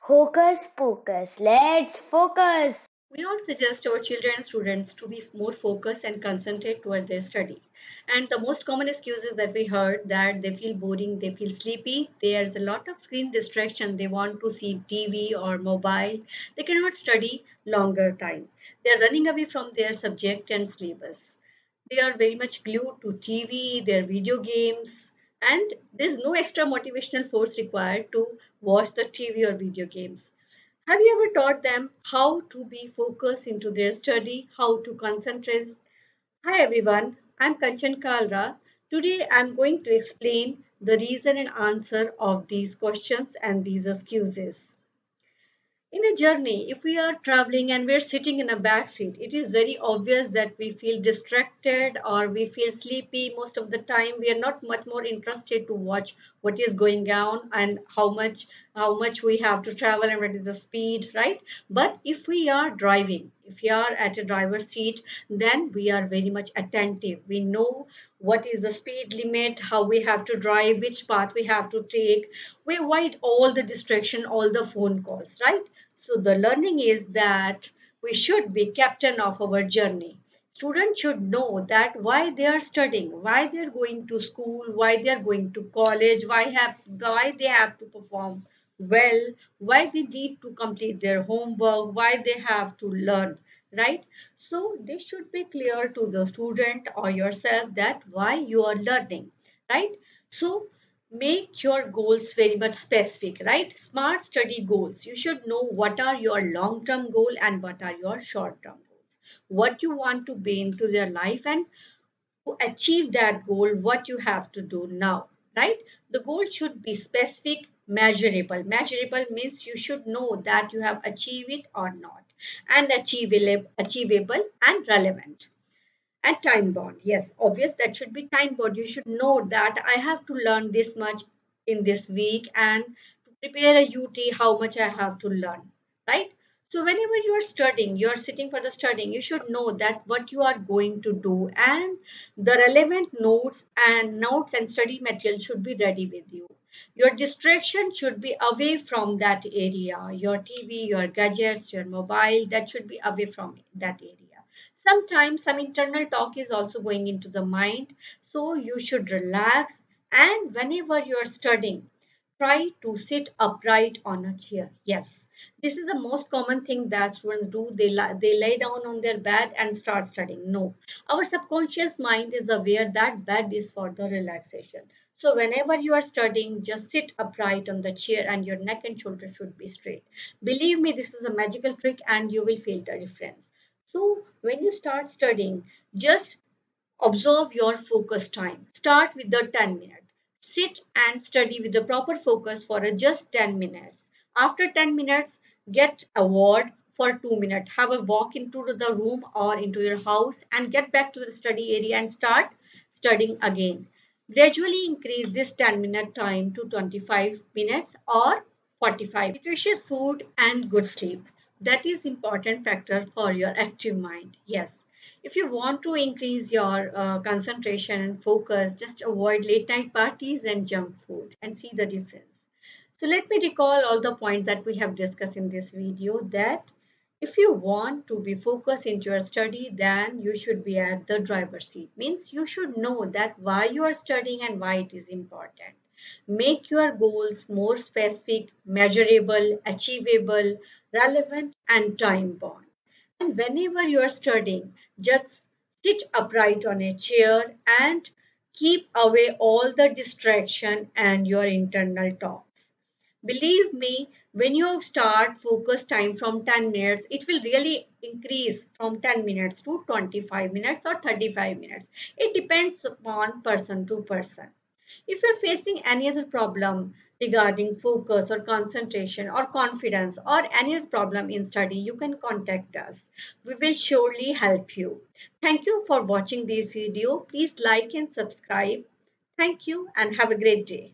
Hocus pocus, let's focus. We all suggest our children and students to be more focused and concentrate toward their study. And the most common excuses that we heard that they feel boring, they feel sleepy, there's a lot of screen distraction, they want to see TV or mobile, they cannot study longer time. They're running away from their subject and syllabus. They are very much glued to TV, their video games, and there's no extra motivational force required to watch the TV or video games. Have you ever taught them how to be focused into their study, how to concentrate? Hi everyone, I'm Kanchan Kalra. Today I'm going to explain the reason and answer of these questions and these excuses. In a journey, if we are traveling and we're sitting in a back seat, it is very obvious that we feel distracted or we feel sleepy most of the time. We are not much more interested to watch what is going on and how much we have to travel and what is the speed, right? But if we are driving, if we are at a driver's seat, then we are very much attentive. We know what is the speed limit, how we have to drive, which path we have to take. We avoid all the distraction, all the phone calls, right? So the learning is that we should be captain of our journey. Students should know that why they are studying, why they are going to school, why they are going to college, why they have to perform well, why they need to complete their homework, why they have to learn, right? So this should be clear to the student or yourself that why you are learning, right? So make your goals very much specific, right? Smart study goals, you should know what are your long term goal and what are your short term goals, what you want to be into their life, and to achieve that goal what you have to do now, right? The goal should be specific, measurable means you should know that you have achieved it or not, and achievable and relevant. And time bound, yes, obvious, that should be time bound. You should know that I have to learn this much in this week, and to prepare a UT, how much I have to learn, right? So whenever you are studying, you are sitting for the studying, you should know that what you are going to do, and the relevant notes and study material should be ready with you. Your distraction should be away from that area, your TV, your gadgets, your mobile, that should be away from that area. Sometimes some internal talk is also going into the mind, so you should relax. And whenever you are studying, try to sit upright on a chair. Yes, this is the most common thing that students do. They lay down on their bed and start studying. No, our subconscious mind is aware that bed is for the relaxation. So whenever you are studying, just sit upright on the chair and your neck and shoulder should be straight. Believe me, this is a magical trick and you will feel the difference. So when you start studying, just observe your focus time. Start with the 10 minutes. Sit and study with the proper focus for just 10 minutes. After 10 minutes, get a word for 2 minutes. Have a walk into the room or into your house and get back to the study area and start studying again. Gradually increase this 10-minute time to 25 minutes or 45. Nutritious food and good sleep. That is important factor for your active mind. Yes, if you want to increase your concentration and focus, just avoid late night parties and junk food and see the difference. So let me recall all the points that we have discussed in this video, that if you want to be focused into your study, then you should be at the driver's seat. Means you should know that why you are studying and why it is important. Make your goals more specific, measurable, achievable, relevant, and time bound. And whenever you are studying, just sit upright on a chair and keep away all the distraction and your internal talk. Believe me, when you start focus time from 10 minutes, it will really increase from 10 minutes to 25 minutes or 35 minutes. It depends upon person to person. If you're facing any other problem regarding focus or concentration or confidence or any other problem in study, you can contact us. We will surely help you. Thank you for watching this video. Please like and subscribe. Thank you and have a great day.